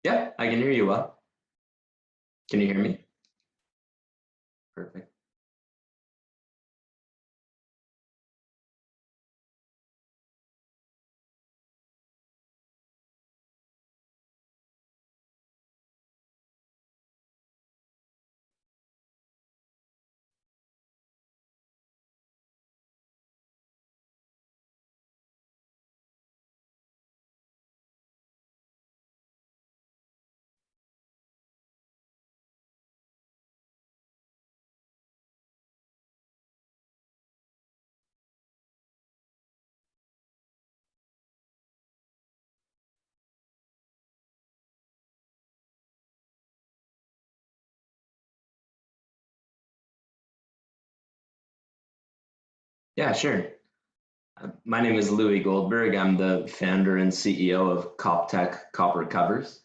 Yeah, I can hear you well. Can you hear me? Perfect. Yeah, sure. My name is Louis Goldberg. I'm the founder and CEO of CopTech Copper Covers.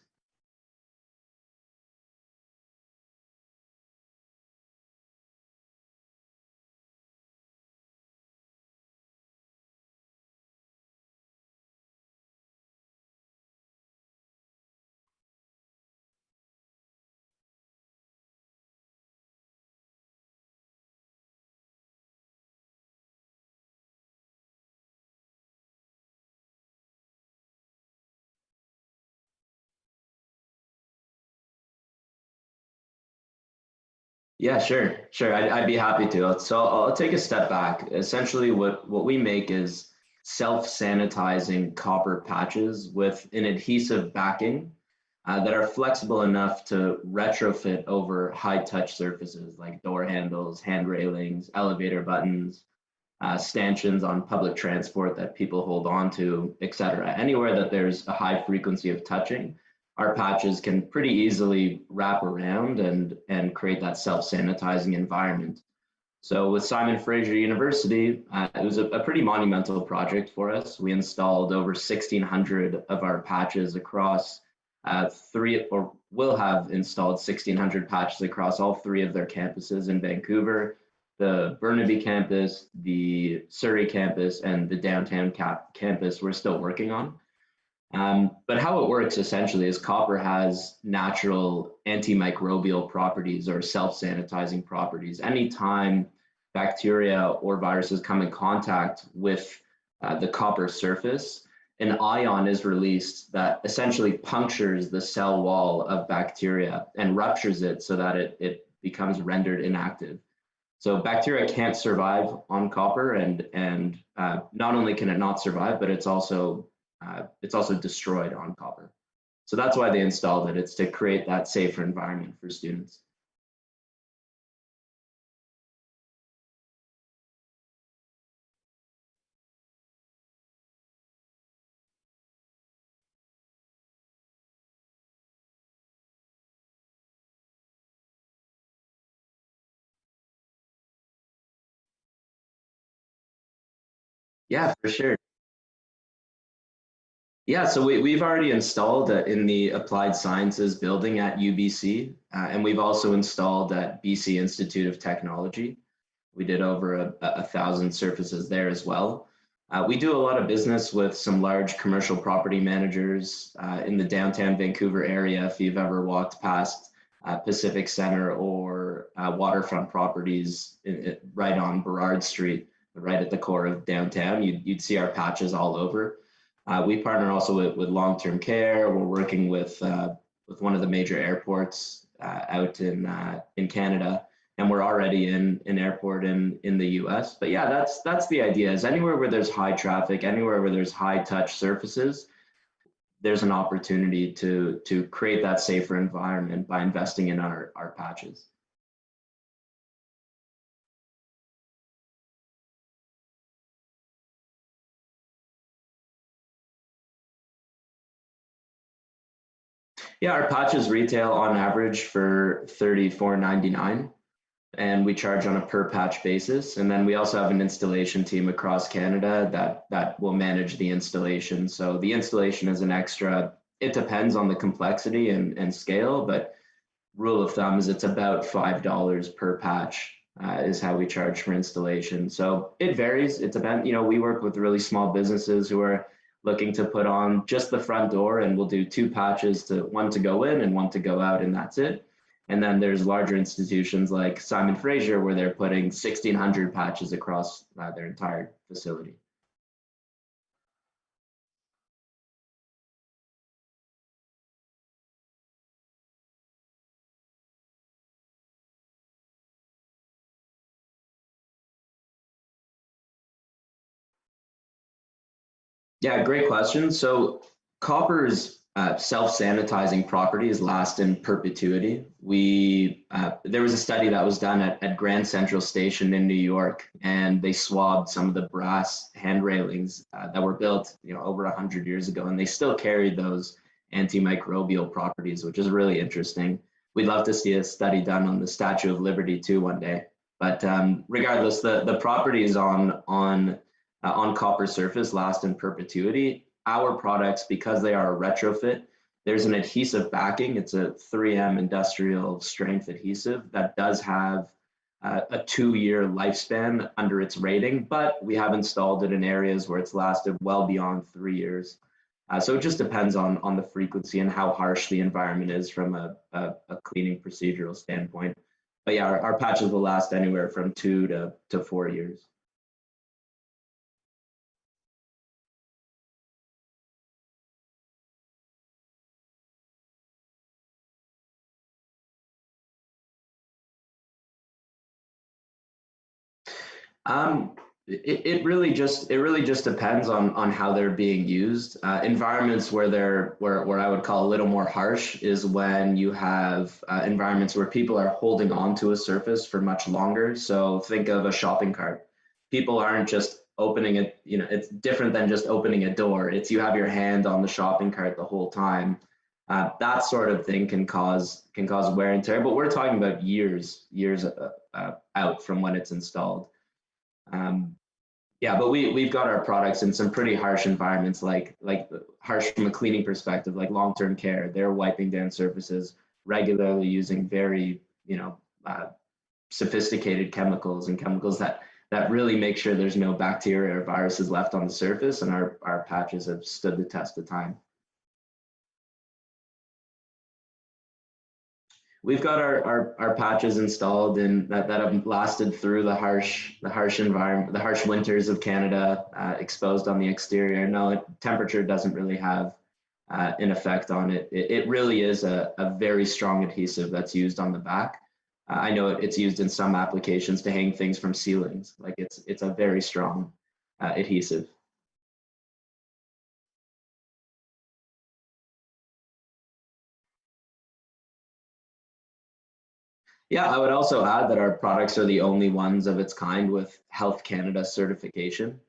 Yeah, sure, sure. I'd be happy to. So I'll take a step back. Essentially, what we make is self-sanitizing copper patches with an adhesive backing that are flexible enough to retrofit over high-touch surfaces like door handles, hand railings, elevator buttons, stanchions on public transport that people hold on to, etc. Anywhere that there's a high frequency of touching, our patches can pretty easily wrap around and create that self-sanitizing environment. So with Simon Fraser University, it was a pretty monumental project for us. We installed over 1,600 of our patches across three, or will have installed 1,600 patches across all three of their campuses in Vancouver, the Burnaby campus, the Surrey campus, and the downtown campus we're still working on. But how it works essentially is copper has natural antimicrobial properties or self-sanitizing properties. Anytime bacteria or viruses come in contact with the copper surface, an ion is released that essentially punctures the cell wall of bacteria and ruptures it so that it becomes rendered inactive. So bacteria can't survive on copper, and not only can it not survive, but it's also destroyed on copper. So that's why they installed it. It's to create that safer environment for students. Yeah, for sure. Yeah, so we've already installed in the Applied Sciences building at UBC, and we've also installed at BC Institute of Technology. We did over a thousand surfaces there as well. We do a lot of business with some large commercial property managers in the downtown Vancouver area. If you've ever walked past Pacific Center or waterfront properties right on Burrard Street, right at the core of downtown, you'd see our patches all over. We partner also with long-term care. We're working with one of the major airports out in Canada, and we're already in an airport in the US. But yeah, that's the idea. Is anywhere where there's high traffic, anywhere where there's high touch surfaces, there's an opportunity to create that safer environment by investing in our patches. Yeah, our patches retail on average for $34.99, and we charge on a per patch basis. And then we also have an installation team across Canada that will manage the installation. So the installation is an extra. It depends on the complexity and scale, but rule of thumb is it's about $5 per patch is how we charge for installation. So it varies. It depends. We work with really small businesses who are looking to put on just the front door, and we'll do two patches, to one to go in and one to go out, and that's it. And then there's larger institutions like Simon Fraser, where they're putting 1,600 patches across their entire facility. Yeah, great question. So copper's self-sanitizing properties last in perpetuity. There was a study that was done at Grand Central Station in New York, and they swabbed some of the brass hand railings that were built, over 100 years ago, and they still carried those antimicrobial properties, which is really interesting. We'd love to see a study done on the Statue of Liberty too one day. But regardless, the properties on copper surface last in perpetuity. Our products, because they are a retrofit, there's an adhesive backing. It's a 3M industrial strength adhesive that does have a 2-year lifespan under its rating, but we have installed it in areas where it's lasted well beyond 3 years. So it just depends on the frequency and how harsh the environment is from a cleaning procedural standpoint. But yeah, our patches will last anywhere from 2 to 4 years. Um, it really just depends on how they're being used. Environments where I would call a little more harsh is when you have environments where people are holding on to a surface for much longer. So think of a shopping cart. People aren't just opening it, it's different than just opening a door. It's you have your hand on the shopping cart the whole time. That sort of thing can cause wear and tear, but we're talking about years out from when it's installed. Um, yeah, but we've got our products in some pretty harsh environments, like harsh from a cleaning perspective, like long-term care. They're wiping down surfaces regularly using very, sophisticated chemicals, and chemicals that really make sure there's no bacteria or viruses left on the surface, and our patches have stood the test of time. We've got our patches installed and that have lasted through the harsh environment, the harsh winters of Canada, exposed on the exterior. No, temperature doesn't really have an effect on it. It really is a very strong adhesive that's used on the back. I know it's used in some applications to hang things from ceilings. Like it's a very strong adhesive. Yeah, I would also add that our products are the only ones of its kind with Health Canada certification.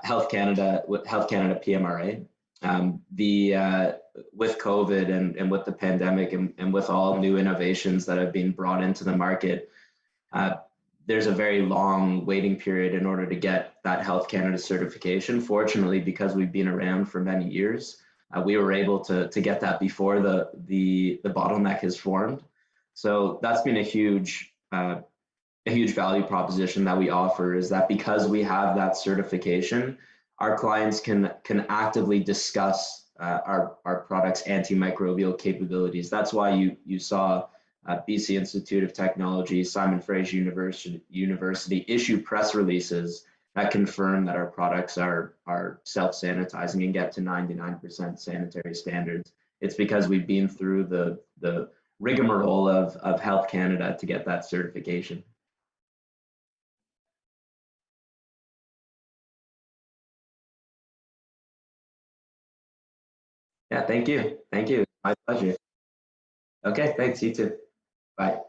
Health Canada PMRA. The With COVID and with the pandemic and with all new innovations that have been brought into the market, uh, there's a very long waiting period in order to get that Health Canada certification. Fortunately, because we've been around for many years, we were able to get that before the bottleneck has formed. So that's been a huge value proposition that we offer, is that because we have that certification, our clients can actively discuss our products' antimicrobial capabilities. That's why you saw BC Institute of Technology, Simon Fraser University issue press releases that confirm that our products are self-sanitizing and get to 99% sanitary standards. It's because we've been through the rigmarole of Health Canada to get that certification. Yeah, thank you. Thank you. My pleasure. Okay, thanks. You too. Bye.